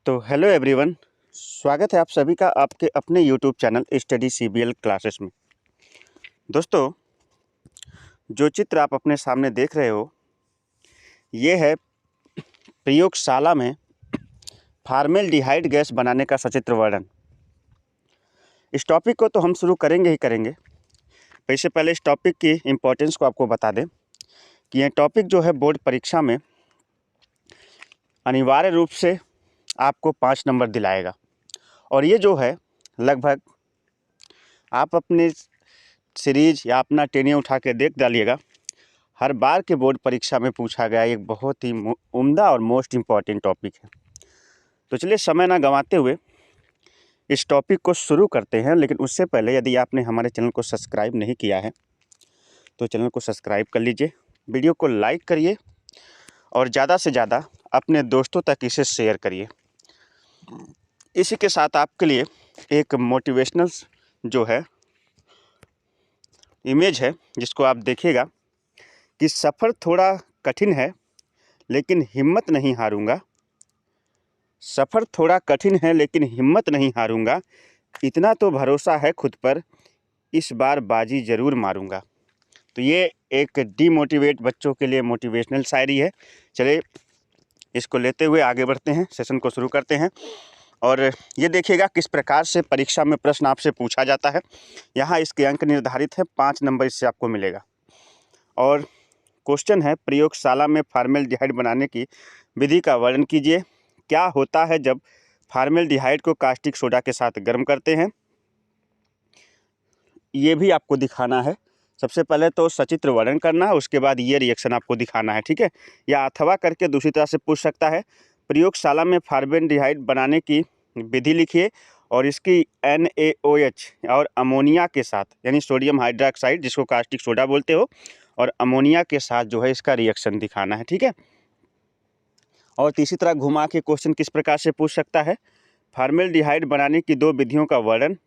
तो hello everyone, स्वागत है आप सभी का आपके अपने YouTube channel study CBL classes में। दोस्तों, जो चित्र आप अपने सामने देख रहे हो ये है प्रयोगशाला में फॉर्मेल्डिहाइड गैस बनाने का सचित्र वर्णन। इस टॉपिक को तो हम शुरू करेंगे ही करेंगे। इससे पहले इस टॉपिक की इम्पोर्टेंस को आपको बता दें कि यह टॉपिक जो है बोर्ड परीक्षा में अनिवार्य रूप से आपको 5 नंबर दिलाएगा। और ये जो है लगभग आप अपने सीरीज या अपना टेनिया उठा के देख डालिएगा, हर बार के बोर्ड परीक्षा में पूछा गया एक बहुत ही उम्दा और मोस्ट इम्पॉर्टेंट टॉपिक है। तो चलिए समय ना गंवाते हुए इस टॉपिक को शुरू करते हैं। लेकिन उससे पहले यदि आपने हमारे चैनल को सब्सक्राइब नहीं किया है तो चैनल को सब्सक्राइब कर लीजिए, वीडियो को लाइक करिए और ज़्यादा से ज़्यादा अपने दोस्तों तक इसे शेयर करिए। इसी के साथ आपके लिए एक मोटिवेशनल जो है इमेज है जिसको आप देखिएगा कि सफ़र थोड़ा कठिन है लेकिन हिम्मत नहीं हारूंगा। सफ़र थोड़ा कठिन है लेकिन हिम्मत नहीं हारूंगा, इतना तो भरोसा है खुद पर, इस बार बाजी ज़रूर मारूंगा। तो ये एक डीमोटिवेट बच्चों के लिए मोटिवेशनल शायरी है। चलिए इसको लेते हुए आगे बढ़ते हैं, सेशन को शुरू करते हैं। और ये देखिएगा किस प्रकार से परीक्षा में प्रश्न आपसे पूछा जाता है। यहाँ इसके अंक निर्धारित है, 5 नंबर इससे आपको मिलेगा। और क्वेश्चन है, प्रयोगशाला में फॉर्मेल्डिहाइड बनाने की विधि का वर्णन कीजिए। क्या होता है जब फॉर्मेल्डिहाइड को कास्टिक सोडा के साथ गर्म करते हैं, ये भी आपको दिखाना है। सबसे पहले तो सचित्र वर्णन करना है, उसके बाद ये रिएक्शन आपको दिखाना है, ठीक है। या अथवा करके दूसरी तरह से पूछ सकता है, प्रयोगशाला में फॉर्मेल्डिहाइड बनाने की विधि लिखिए और इसकी NaOH और अमोनिया के साथ, यानी सोडियम हाइड्रोक्साइड जिसको कास्टिक सोडा बोलते हो, और अमोनिया के साथ जो है इसका रिएक्शन दिखाना है, ठीक है। और तीसरी तरह घुमा के क्वेश्चन किस प्रकार से पूछ सकता है, फॉर्मेल्डिहाइड बनाने की 2 विधियों का वर्णन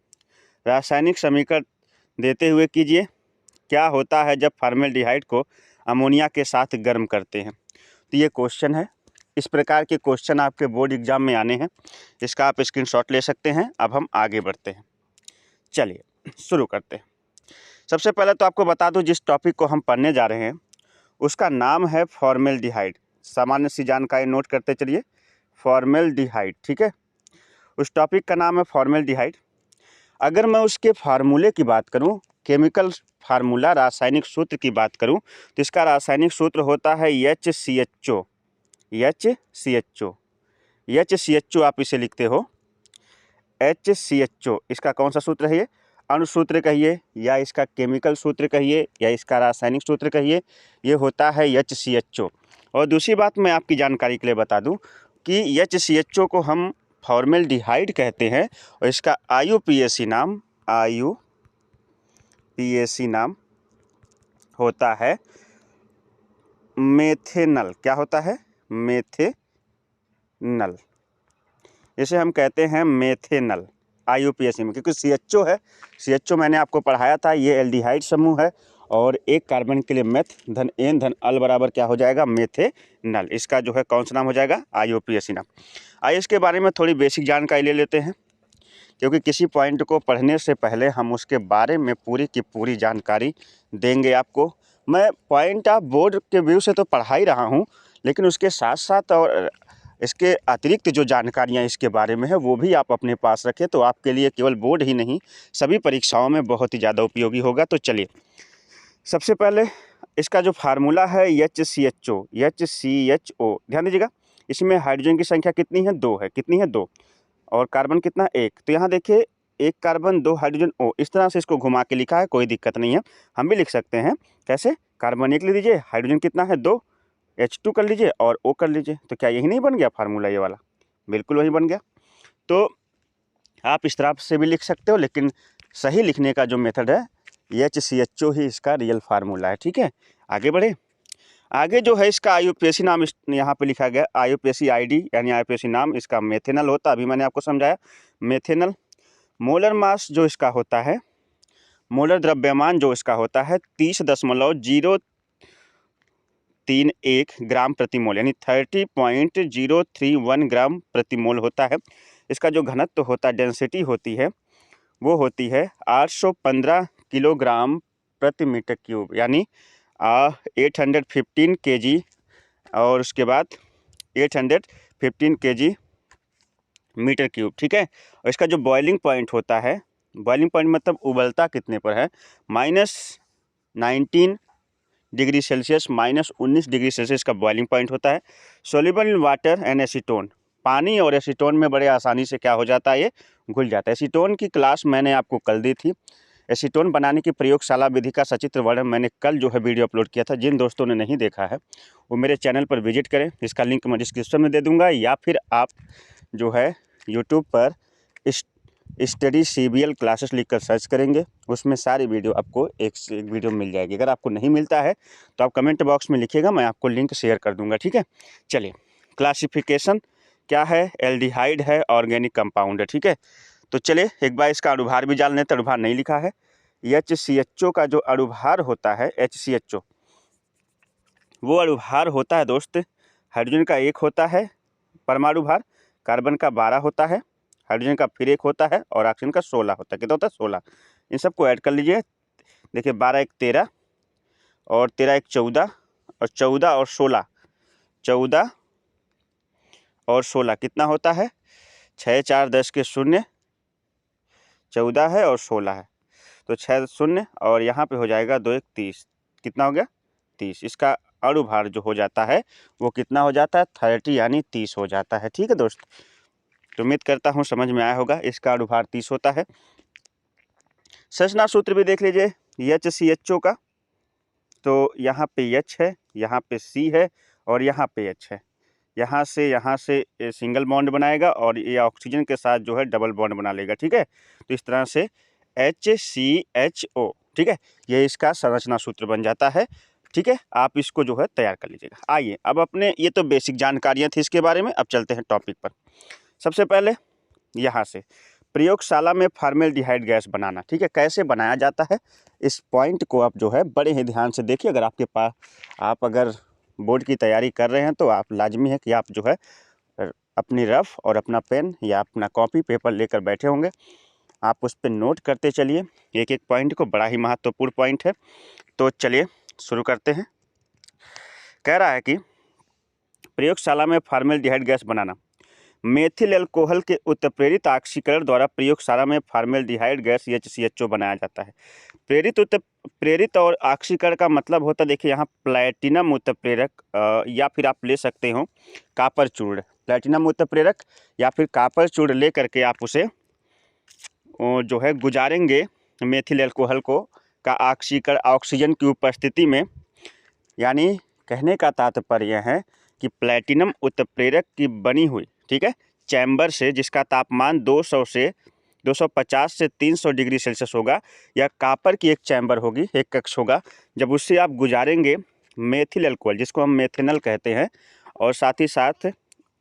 रासायनिक समीकरण देते हुए कीजिए। क्या होता है जब फॉर्मेल्डिहाइड को अमोनिया के साथ गर्म करते हैं। तो ये क्वेश्चन है। इस प्रकार के क्वेश्चन आपके बोर्ड एग्जाम में आने हैं, इसका आप स्क्रीनशॉट ले सकते हैं। अब हम आगे बढ़ते हैं, चलिए शुरू करते हैं। सबसे पहले तो आपको बता दूं, जिस टॉपिक को हम पढ़ने जा रहे हैं उसका नाम है फॉर्मेल्डिहाइड। सामान्य सी जानकारी नोट करते चलिए, फॉर्मेल्डिहाइड, ठीक है। उस टॉपिक का नाम है फॉर्मेल्डिहाइड। अगर मैं उसके फार्मूले की बात करूं, केमिकल फार्मूला, रासायनिक सूत्र की बात करूं, तो इसका रासायनिक सूत्र होता है HCHO। HCHO आप इसे लिखते हो HCHO। इसका कौन सा सूत्र है, ये अणु सूत्र कहिए या इसका केमिकल सूत्र कहिए या इसका रासायनिक सूत्र कहिए, ये होता है HCHO। और दूसरी बात मैं आपकी जानकारी के लिए बता दूं कि HCHO को हम फॉर्मेल्डिहाइड कहते हैं और इसका IUPAC नाम होता है मेथेनल। क्या होता है, मेथेनल। इसे हम कहते हैं मेथेनल IUPAC में, क्योंकि CHO है। CHO मैंने आपको पढ़ाया था, ये एल्डिहाइड समूह है और एक कार्बन के लिए मेथ धन N धन अल बराबर क्या हो जाएगा, मेथेनल। इसका जो है कौन सा नाम हो जाएगा, IUPAC नाम। आइए इसके बारे में थोड़ी बेसिक जानकारी ले लेते हैं, क्योंकि किसी पॉइंट को पढ़ने से पहले हम उसके बारे में पूरी की पूरी जानकारी देंगे आपको। मैं पॉइंट ऑफ बोर्ड के व्यू से तो पढ़ा ही रहा हूँ, लेकिन उसके साथ साथ और इसके अतिरिक्त जो जानकारियाँ इसके बारे में है वो भी आप अपने पास रखें, तो आपके लिए केवल बोर्ड ही नहीं सभी परीक्षाओं में बहुत ही ज़्यादा उपयोगी होगा। तो चलिए सबसे पहले इसका जो फार्मूला है HCHO, ध्यान दीजिएगा। इसमें हाइड्रोजन की संख्या कितनी है, 2 है। कितनी है, 2। और कार्बन कितना, 1। तो यहाँ देखिए 1 कार्बन 2 हाइड्रोजन O, इस तरह से इसको घुमा के लिखा है, कोई दिक्कत नहीं है। हम भी लिख सकते हैं, कैसे, कार्बन 1 ले लीजिए, हाइड्रोजन कितना है, 2, H2 कर लीजिए और O कर लीजिए। तो क्या यही नहीं बन गया फार्मूला, ये वाला बिल्कुल वही बन गया। तो आप इस तरह से भी लिख सकते हो, लेकिन सही लिखने का जो मेथड है HCHO ही इसका रियल फार्मूला है, ठीक है। आगे बढ़े। आगे जो है इसका IUPAC नाम यहाँ पे लिखा गया, IUPAC ID यानी IUPAC नाम इसका मेथेनल होता है। अभी मैंने आपको समझाया मेथेनल। मोलर मास जो इसका होता है, मोलर द्रव्यमान जो इसका होता है 30.0 30.31 ग्राम प्रति मोल, यानी 30.031 ग्राम प्रति मोल होता है। इसका जो घनत्व होता है, डेंसिटी होती है, वो होती है 815 किलोग्राम प्रति मीटर क्यूब, यानी 815 kg, और उसके बाद 815 kg मीटर क्यूब, ठीक है। और इसका जो बॉइलिंग पॉइंट होता है, बॉइलिंग पॉइंट मतलब उबलता कितने पर है, -19 डिग्री सेल्सियस, -19 डिग्री सेल्सियस का बॉइलिंग पॉइंट होता है। Soluble in water and acetone, पानी और एसीटोन में बड़े आसानी से क्या हो जाता है, ये घुल जाता है। एसीटोन की क्लास मैंने आपको कल दी थी। एसीटोन बनाने की प्रयोगशाला विधि का सचित्र वर्णन मैंने कल जो है वीडियो अपलोड किया था। जिन दोस्तों ने नहीं देखा है वो मेरे चैनल पर विजिट करें, इसका लिंक मैं डिस्क्रिप्शन में दे दूंगा, या फिर आप जो है यूट्यूब पर स्टडी CBL क्लासेस लिखकर सर्च करेंगे, उसमें सारी वीडियो आपको एक से एक वीडियो मिल जाएगी। अगर आपको नहीं मिलता है तो आप कमेंट बॉक्स में लिखिएगा, मैं आपको लिंक शेयर कर दूंगा, ठीक है। चलिए, क्लासिफिकेशन क्या है, एल्डिहाइड है, ऑर्गेनिक कंपाउंड है, ठीक है। तो चलिए एक बार इसका अणुभार भी जान लेते हैं। अणुभार नहीं लिखा है। HCHO का जो अणुभार होता है, HCHO, वो अणुभार होता है दोस्त, हाइड्रोजन का 1 होता है परमाणु भार, कार्बन का 12 होता है, हाइड्रोजन का फिर 1 होता है, और ऑक्सीजन का 16 होता है। कितना होता है, 16। इन सबको ऐड कर लीजिए। देखिए 12 1 13, और 13 1 14, और 14 और 16, 14 और 16 कितना होता है, 6 4 10 के 0, 14 है और 16 है, तो 6 0, और यहाँ पे हो जाएगा 2 1 30, कितना हो गया, 30। इसका अणुभार जो हो जाता है वो कितना हो जाता है, 30, यानी 30 हो जाता है, ठीक है दोस्त। तो उम्मीद करता हूँ समझ में आया होगा। इसका अणुभार 30 होता है। संरचना सूत्र भी देख लीजिए HCHO का, तो यहाँ पे H है, यहाँ पे C है, और यहाँ पे H है। यहाँ से सिंगल बॉन्ड बनाएगा, और ये ऑक्सीजन के साथ जो है डबल बॉन्ड बना लेगा, ठीक है। तो इस तरह से HCHO, ठीक है, ये इसका संरचना सूत्र बन जाता है, ठीक है। आप इसको जो है तैयार कर लीजिएगा। आइए अब अपने, ये तो बेसिक जानकारियाँ थी इसके बारे में, अब चलते हैं टॉपिक पर। सबसे पहले यहाँ से प्रयोगशाला में फॉर्मेल्डिहाइड गैस बनाना, ठीक है, कैसे बनाया जाता है, इस पॉइंट को आप जो है बड़े ही ध्यान से देखिए। अगर आपके पास, आप अगर बोर्ड की तैयारी कर रहे हैं तो आप लाजमी है कि आप जो है अपनी रफ और अपना पेन या अपना कॉपी पेपर लेकर बैठे होंगे, आप उस पर नोट करते चलिए एक एक पॉइंट को, बड़ा ही महत्वपूर्ण पॉइंट है। तो चलिए शुरू करते हैं। कह रहा है कि प्रयोगशाला में फॉर्मेल्डिहाइड गैस बनाना, मेथिल एल्कोहल के उत्प्रेरित ऑक्सीकरण द्वारा प्रयोगशाला में फॉर्मेल्डिहाइड गैस HCHO बनाया जाता है। प्रेरित और ऑक्सीकरण का मतलब होता है, देखिए यहाँ प्लैटिनम उत्प्रेरक, या फिर आप ले सकते हो कापर चूर्ण, प्लैटिनम उत्प्रेरक या फिर कापर चूर्ण ले करके आप उसे जो है गुजारेंगे मेथिल एल्कोहल को का ऑक्सीकरण ऑक्सीजन की उपस्थिति में। यानी कहने का तात्पर्य है कि प्लैटिनम उत्प्रेरक की बनी हुई, ठीक है, चैम्बर से, जिसका तापमान 200 से 250 से 300 डिग्री सेल्सियस होगा, या कापर की एक चैम्बर होगी, एक कक्ष होगा, जब उससे आप गुजारेंगे मेथिल एल्कोहल, जिसको हम मेथेनल कहते हैं, और साथ ही साथ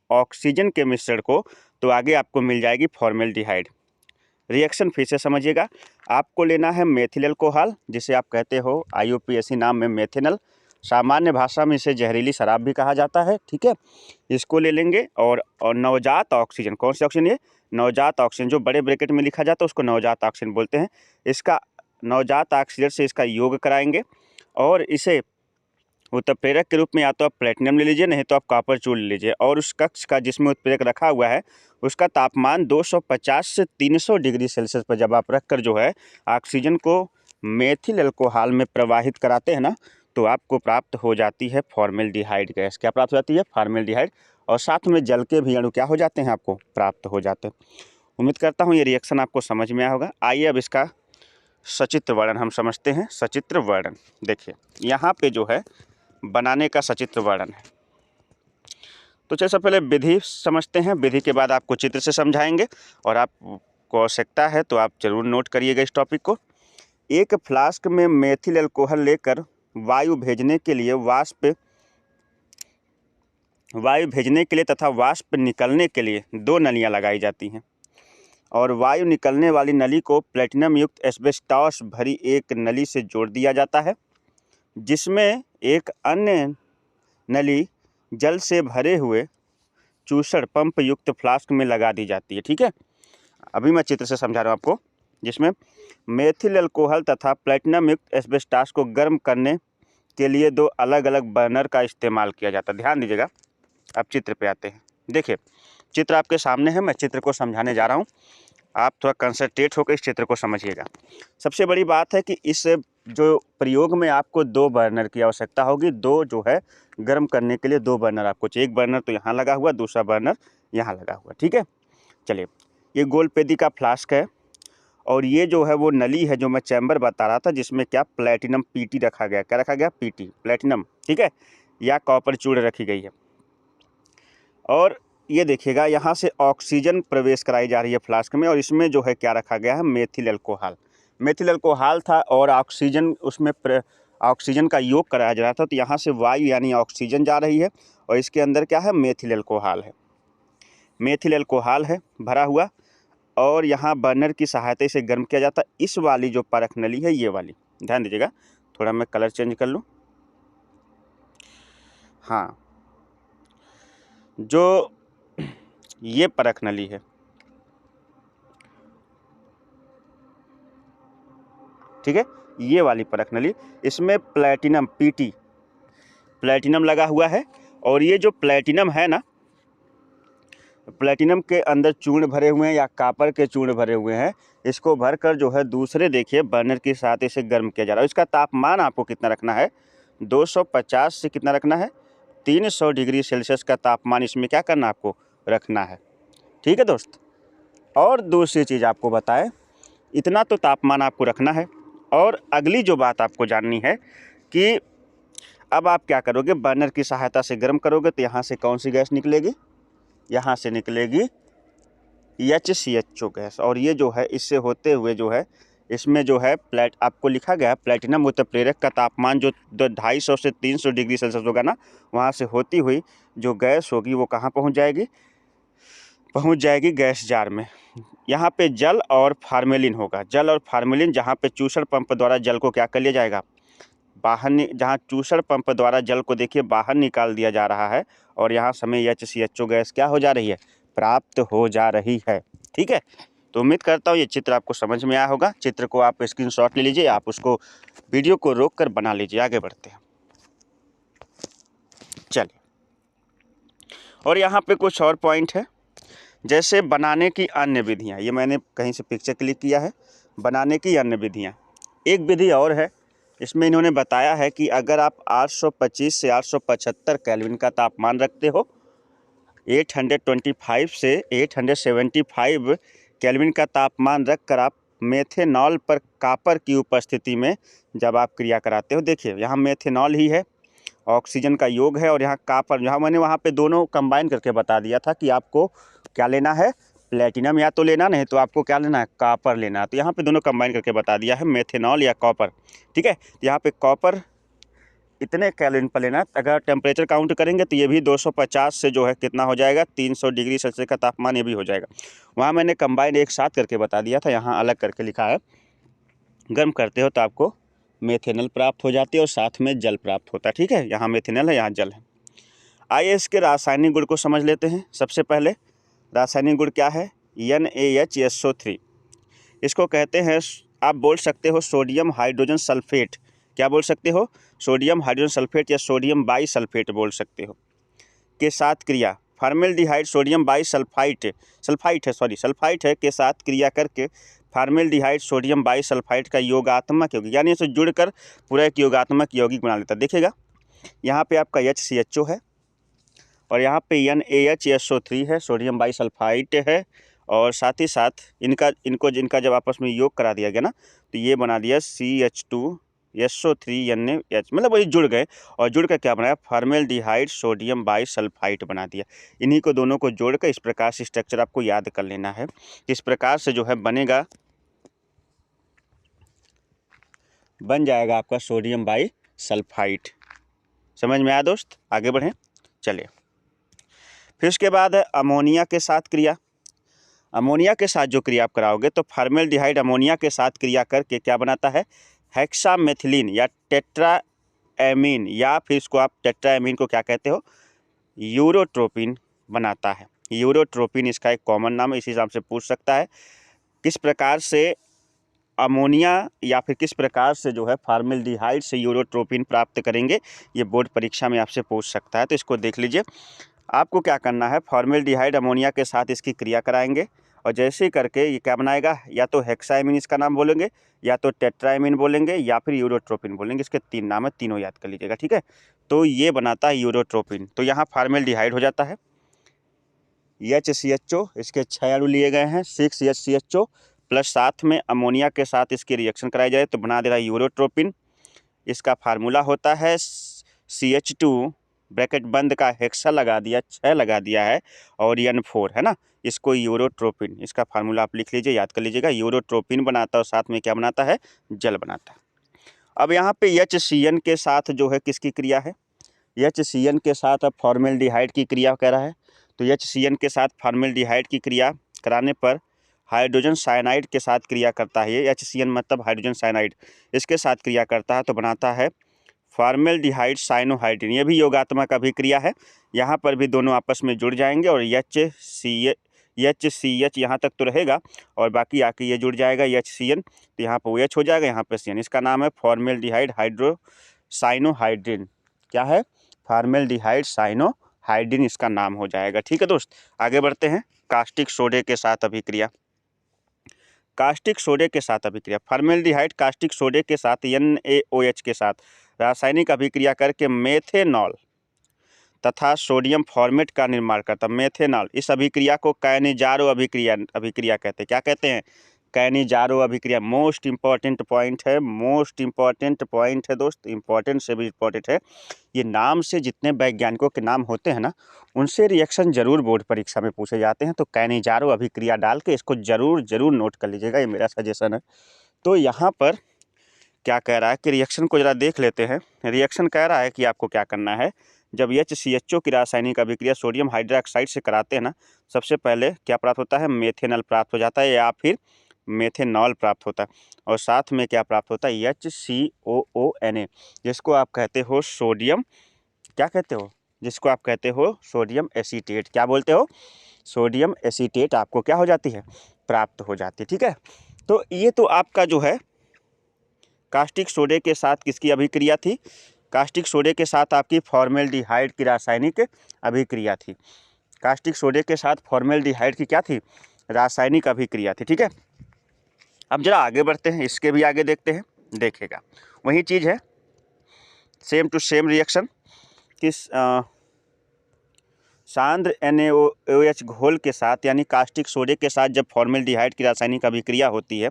ऑक्सीजन के मिश्रण को, तो आगे आपको मिल जाएगी फॉर्मेल्डिहाइड। रिएक्शन फिर से समझिएगा, आपको लेना है मेथिल एल्कोहल, जिसे आप कहते हो IUPAC नाम में मेथेनल, सामान्य भाषा में इसे जहरीली शराब भी कहा जाता है, ठीक है। इसको ले लेंगे, और नवजात ऑक्सीजन, कौन सी ऑक्सीजन, ये नवजात ऑक्सीजन, जो बड़े ब्रैकेट में लिखा जाता है उसको नवजात ऑक्सीजन बोलते हैं। इसका नवजात ऑक्सीजन से इसका योग कराएंगे, और इसे उत्प्रेरक के रूप में या तो आप प्लेटिनम ले लीजिए, नहीं तो आप कॉपर चूर्ण ले लीजिए, और उस कक्ष का जिसमें उत्प्रेरक रखा हुआ है उसका तापमान 250 से 300 डिग्री सेल्सियस पर जब आप रखकर जो है ऑक्सीजन को मेथिल एल्कोहल में प्रवाहित कराते हैं ना, तो आपको प्राप्त हो जाती है फॉर्मेल्डिहाइड गैस। क्या प्राप्त हो जाती है, फॉर्मेल्डिहाइड, और साथ में जल के भी अणु क्या हो जाते हैं, आपको प्राप्त हो जाते हैं। उम्मीद करता हूँ ये रिएक्शन आपको समझ में आया होगा। आइए अब इसका सचित्र वर्णन हम समझते हैं। सचित्र वर्णन देखिए, यहाँ पे जो है बनाने का सचित्र वर्णन है। तो चलिए सबसे पहले विधि समझते हैं, विधि के बाद आपको चित्र से समझाएंगे, और आपको आवश्यकता है तो आप जरूर नोट करिएगा इस टॉपिक को। एक फ्लास्क में मेथिल एल्कोहल लेकर वायु भेजने के लिए तथा वाष्प निकलने के लिए 2 नलियां लगाई जाती हैं, और वायु निकलने वाली नली को प्लेटिनम युक्त एस्बेस्टॉस भरी एक नली से जोड़ दिया जाता है, जिसमें एक अन्य नली जल से भरे हुए चूसड़ पंप युक्त फ्लास्क में लगा दी जाती है। ठीक है, अभी मैं चित्र से समझा रहा हूँ आपको, जिसमें मेथिल अल्कोहल तथा प्लेटिनम युक्त एस्बेस्टास को गर्म करने के लिए 2 अलग अलग बर्नर का इस्तेमाल किया जाता है। ध्यान दीजिएगा। अब चित्र पे आते हैं। देखिए, चित्र आपके सामने है, मैं चित्र को समझाने जा रहा हूँ, आप थोड़ा कंसंट्रेट होकर इस चित्र को समझिएगा। सबसे बड़ी बात है कि इस जो प्रयोग में आपको 2 बर्नर की आवश्यकता होगी। 2 जो है गर्म करने के लिए 2 बर्नर आपको चाहिए। एक बर्नर तो यहाँ लगा हुआ, दूसरा बर्नर यहाँ लगा हुआ। ठीक है, चलिए, ये गोलपेदी का फ्लास्क है और ये जो है वो नली है जो मैं चैम्बर बता रहा था, जिसमें क्या प्लेटिनम पीटी रखा गया। क्या रखा गया? PT, platinum. ठीक है, या कॉपर चूड़ रखी गई है। और ये देखिएगा, यहाँ से ऑक्सीजन प्रवेश कराई जा रही है फ्लास्क में, और इसमें जो है क्या रखा गया है? Methyl alcohol. मेथिल अल्कोहल था और ऑक्सीजन, उसमें ऑक्सीजन का योग कराया जा रहा था। तो यहाँ से वायु यानी ऑक्सीजन जा रही है और इसके अंदर क्या है? मेथिल अल्कोहल है। मेथिल अल्कोहल है भरा हुआ, और यहाँ बर्नर की सहायता से गर्म किया जाता है। इस वाली जो परख नली है, ये वाली, ध्यान दीजिएगा, थोड़ा मैं कलर चेंज कर लूँ। हाँ, जो ये परख नली है, ठीक है, ये वाली परख नली, इसमें प्लेटिनम पीटी, प्लेटिनम लगा हुआ है। और ये जो प्लेटिनम है ना, प्लेटिनम के अंदर चूर्ण भरे हुए हैं या कॉपर के चूर्ण भरे हुए हैं। इसको भरकर जो है दूसरे, देखिए, बर्नर के साथ इसे गर्म किया जा रहा है। इसका तापमान आपको कितना रखना है? 250 से कितना रखना है? 300 डिग्री सेल्सियस का तापमान इसमें क्या करना आपको? रखना है। ठीक है दोस्त। और दूसरी चीज़ आपको बताएं, इतना तो तापमान आपको रखना है। और अगली जो बात आपको जाननी है कि अब आप क्या करोगे? बर्नर की सहायता से गर्म करोगे तो यहाँ से कौन सी गैस निकलेगी? यहाँ से निकलेगी HCHO गैस। और ये जो है इससे होते हुए जो है, इसमें जो है आपको लिखा गया है प्लेटिनम उत्प्रेरक का तापमान जो 250 से 300 डिग्री सेल्सियस होगा ना, वहाँ से होती हुई जो गैस होगी वो कहाँ पहुँच जाएगी? पहुँच जाएगी गैस जार में। यहाँ पे जल और फार्मेलिन होगा। जल और फार्मेलिन, जहाँ पे चूसड़ पंप द्वारा जल को क्या कर लिया जाएगा? बाहर जहाँ चूसड़ पंप द्वारा जल को देखिए बाहर निकाल दिया जा रहा है, और यहाँ समय HCHO गैस क्या हो जा रही है? प्राप्त हो जा रही है। ठीक है, तो उम्मीद करता हूँ ये चित्र आपको समझ में आया होगा। चित्र को आप स्क्रीनशॉट ले लीजिए, आप उसको वीडियो को रोक कर बना लीजिए। आगे बढ़ते हैं, चलिए। और यहाँ पे कुछ और पॉइंट है, जैसे बनाने की अन्य विधियाँ। ये मैंने कहीं से पिक्चर क्लिक किया है, बनाने की अन्य विधियाँ। एक विधि और है, इसमें इन्होंने बताया है कि अगर आप 825 से 875 केल्विन का तापमान रखते हो, 825 से 875 केल्विन का तापमान रखकर आप मेथेनॉल पर कॉपर की उपस्थिति में जब आप क्रिया कराते हो, देखिए यहाँ मेथेनॉल ही है, ऑक्सीजन का योग है, और यहाँ कॉपर, जहाँ मैंने वहाँ पे दोनों कंबाइन करके बता दिया था कि आपको क्या लेना है? प्लेटिनम या तो लेना, नहीं तो आपको क्या लेना है? कॉपर लेना। तो यहाँ पे दोनों कंबाइन करके बता दिया है, मेथेनॉल या कॉपर। ठीक है, यहाँ पे कॉपर इतने केल्विन पर लेना है। अगर टेम्परेचर काउंट करेंगे तो ये भी 250 से जो है कितना हो जाएगा? 300 डिग्री सेल्सियस का तापमान ये भी हो जाएगा। वहाँ मैंने कंबाइन एक साथ करके बता दिया था, यहाँ अलग करके लिखा है। गर्म करते हो तो आपको मेथेनॉल प्राप्त हो जाती है और साथ में जल प्राप्त होता है। ठीक है, यहाँ मेथेनॉल है, यहाँ जल है। आइए इसके रासायनिक गुण को समझ लेते हैं। सबसे पहले रासायनिक गुण क्या है? NaHSO3। इसको कहते हैं, आप बोल सकते हो सोडियम हाइड्रोजन सल्फेट। क्या बोल सकते हो? सोडियम हाइड्रोजन सल्फेट या सोडियम बाईसल्फेट बोल सकते हो। के साथ क्रिया, फॉर्मेल्डिहाइड सोडियम बाईसल्फाइट, सल्फाइट है, के साथ क्रिया करके फॉर्मेल्डिहाइड सोडियम बाईसल्फाइट का योगात्मक यौगिक, यानी इसे जुड़कर पूरा एक योगात्मक यौगिक बना लेता है। देखिएगा, यहाँ पे आपका HCHO है और यहाँ पे NaHSO3 है, सोडियम बाईसल्फाइट है, और साथ ही साथ इनका जब आपस में योग करा दिया गया ना, तो ये बना दिया CH2SO3 NaH, मतलब वही जुड़ गए, और जुड़ कर क्या बनाया? फॉर्मेल्डिहाइड सोडियम बाईसल्फाइट बना दिया। इन्हीं को दोनों को जोड़कर इस प्रकार से स्ट्रक्चर आपको याद कर लेना है। इस प्रकार से जो है बन जाएगा आपका सोडियम बाईसल्फाइट। समझ में आया दोस्त? आगे बढ़ें, चलिए। फिर उसके बाद है अमोनिया के साथ क्रिया। अमोनिया के साथ जो क्रिया आप कराओगे तो फॉर्मेल्डिहाइड अमोनिया के साथ क्रिया करके क्या बनाता है? हेक्सामेथिलीन या एमीन या फिर इसको आप टेट्राएमीन को क्या कहते हो, यूरोट्रोपिन बनाता है। यूरोट्रोपिन इसका एक कॉमन नाम है, इसी हिसाब से पूछ सकता है। किस प्रकार से अमोनिया या फिर किस प्रकार से जो है फॉर्मेल्डिहाइड से यूरोट्रोपिन प्राप्त करेंगे, ये बोर्ड परीक्षा में आपसे पूछ सकता है। तो इसको देख लीजिए। आपको क्या करना है, फॉर्मेल्डिहाइड अमोनिया के साथ इसकी क्रिया कराएंगे और जैसे ही करके ये क्या बनाएगा, या तो हेक्साएमीन इसका नाम बोलेंगे, या तो टेट्राएमीन बोलेंगे, या फिर यूरोट्रोपिन बोलेंगे। इसके 3 नाम है, तीनों याद कर लीजिएगा, ठीक है। तो ये बनाता है यूरोट्रोपिन। तो यहाँ फॉर्मेल्डिहाइड हो जाता है HCHO, इसके 6 अणु लिए गए हैं, 6HCHO प्लस साथ में अमोनिया के साथ इसकी रिएक्शन कराई जाए तो बना दे रहा है यूरोट्रोपिन। इसका फार्मूला होता है CH2 ब्रैकेट बंद का हेक्सा लगा दिया, 6 लगा दिया है और N4 है ना, इसको यूरोट्रोपिन, इसका फार्मूला आप लिख लीजिए, याद कर लीजिएगा। यूरोट्रोपिन बनाता है और साथ में क्या बनाता है, जल बनाता है। अब यहाँ पे HCN के साथ जो है किसकी क्रिया है, HCN के साथ अब फॉर्मेल्डिहाइड की क्रिया कह रहा है। तो HCN के साथ फॉर्मेल्डिहाइड की क्रिया कराने पर हाइड्रोजन साइनाइड के साथ क्रिया करता है। ये HCN मतलब हाइड्रोजन साइनाइड, इसके साथ क्रिया करता है तो बनाता है फॉर्मेल्डिहाइड साइनोहाइड्रिन। ये भी योगात्मक अभिक्रिया है। यहाँ पर भी दोनों आपस में जुड़ जाएंगे और HCH यहाँ तक तो रहेगा और बाकी आके ये जुड़ जाएगा HCN, तो यहाँ पर OH हो जाएगा, यहाँ पर CN। इसका नाम है फॉर्मेल्डिहाइड हाइड्रोसाइनोहाइड्रिन। क्या है, फॉर्मेल्डिहाइड साइनोहाइड्रिन इसका नाम हो जाएगा, ठीक है दोस्त। आगे बढ़ते हैं। कास्टिक सोडे के साथ अभिक्रिया, कास्टिक सोडे के साथ अभिक्रिया, फॉर्मेल्डिहाइड कास्टिक सोडे के साथ NaOH के साथ रासायनिक अभिक्रिया करके मेथेनॉल तथा सोडियम फॉर्मेट का निर्माण करता है। मेथेनॉल, इस अभिक्रिया को कैनिजारो अभिक्रिया कहते हैं। क्या कहते हैं, कैनिजारो अभिक्रिया। मोस्ट इंपॉर्टेंट पॉइंट है, मोस्ट इंपॉर्टेंट पॉइंट है दोस्त, इंपॉर्टेंट से भी इंपॉर्टेंट है। ये नाम से जितने वैज्ञानिकों के नाम होते हैं ना, उनसे रिएक्शन जरूर बोर्ड परीक्षा में पूछे जाते हैं। तो कैनिजारो अभिक्रिया डाल के इसको जरूर नोट कर लीजिएगा, ये मेरा सजेशन है। तो यहाँ पर क्या कह रहा है कि रिएक्शन को जरा देख लेते हैं। रिएक्शन कह रहा है कि आपको क्या करना है, जब HCHO की रासायनिक अभिक्रिया सोडियम हाइड्रोक्साइड से कराते हैं ना, सबसे पहले क्या प्राप्त होता है, मेथेनॉल प्राप्त हो जाता है या फिर मेथेनॉल प्राप्त होता है और साथ में क्या प्राप्त होता है, HCOONA, जिसको आप कहते हो सोडियम, क्या कहते हो, जिसको आप कहते हो सोडियम एसीटेट। क्या बोलते हो, सोडियम एसीटेट आपको क्या हो जाती है, प्राप्त हो जाती है, ठीक है। तो ये तो आपका जो है कास्टिक सोडे के साथ किसकी अभिक्रिया थी, कास्टिक सोडे के साथ आपकी फॉर्मेल्डिहाइड की रासायनिक अभिक्रिया थी। कास्टिक सोडे के साथ फॉर्मेल्डिहाइड की क्या थी, रासायनिक अभिक्रिया थी, ठीक है। अब जरा आगे बढ़ते हैं, इसके भी आगे देखते हैं, देखेगा वही चीज़ है, सेम टू सेम रिएक्शन। किस सांद्र NaOH घोल के साथ यानी कास्टिक सोडे के साथ जब फॉर्मेल्डिहाइड की रासायनिक अभिक्रिया होती है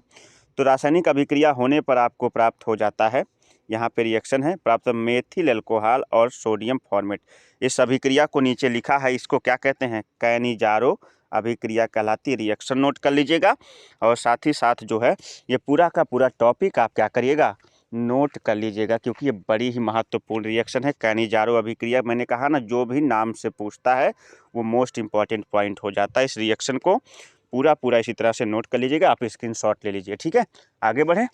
तो रासायनिक अभिक्रिया होने पर आपको प्राप्त हो जाता है, यहाँ पे रिएक्शन है, प्राप्त मेथिल अल्कोहल और सोडियम फॉर्मेट। इस अभिक्रिया को नीचे लिखा है, इसको क्या कहते हैं, कैनिजारो अभिक्रिया कहलाती है। रिएक्शन नोट कर लीजिएगा और साथ ही साथ जो है ये पूरा का पूरा टॉपिक आप क्या करिएगा, नोट कर लीजिएगा, क्योंकि ये बड़ी ही महत्वपूर्ण रिएक्शन है। कैनिजारो अभिक्रिया, मैंने कहा ना, जो भी नाम से पूछता है वो मोस्ट इंपॉर्टेंट पॉइंट हो जाता है। इस रिएक्शन को पूरा इसी तरह से नोट कर लीजिएगा, आप स्क्रीनशॉट ले लीजिए, ठीक है। आगे बढ़ें,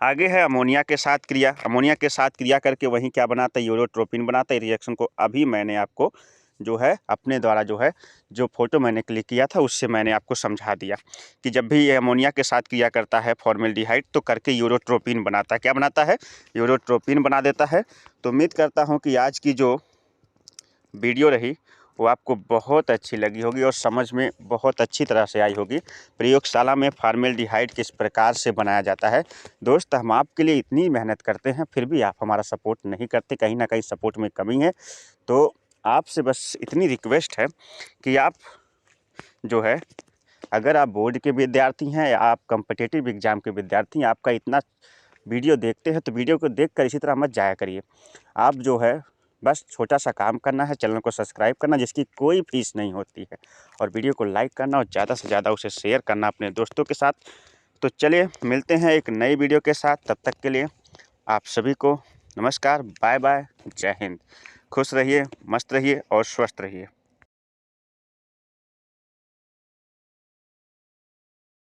आगे है अमोनिया के साथ क्रिया। अमोनिया के साथ क्रिया करके वहीं क्या बनाता है, यूरोट्रोपिन बनाता है। रिएक्शन को अभी मैंने आपको जो है अपने द्वारा जो है जो फोटो मैंने क्लिक किया था उससे मैंने आपको समझा दिया कि जब भी ये अमोनिया के साथ क्रिया करता है फॉर्मेल्डिहाइड तो करके यूरोट्रोपिन बनाता है। क्या बनाता है, यूरोट्रोपिन बना देता है। तो उम्मीद करता हूँ कि आज की जो वीडियो रही वो आपको बहुत अच्छी लगी होगी और समझ में बहुत अच्छी तरह से आई होगी। प्रयोगशाला में फॉर्मेल्डिहाइड किस प्रकार से बनाया जाता है। दोस्त, हम आपके लिए इतनी मेहनत करते हैं फिर भी आप हमारा सपोर्ट नहीं करते, कहीं ना कहीं सपोर्ट में कमी है। तो आपसे बस इतनी रिक्वेस्ट है कि आप जो है, अगर आप बोर्ड के विद्यार्थी हैं या आप कॉम्पिटिटिव एग्ज़ाम के विद्यार्थी हैं, आपका इतना वीडियो देखते हैं तो वीडियो को देखकर इसी तरह मत जाया करिए। आप जो है बस छोटा सा काम करना है, चैनल को सब्सक्राइब करना जिसकी कोई फीस नहीं होती है, और वीडियो को लाइक करना और ज़्यादा से ज़्यादा उसे शेयर करना अपने दोस्तों के साथ। तो चलिए मिलते हैं एक नई वीडियो के साथ, तब तक के लिए आप सभी को नमस्कार, बाय बाय, जय हिंद। खुश रहिए, मस्त रहिए और स्वस्थ रहिए।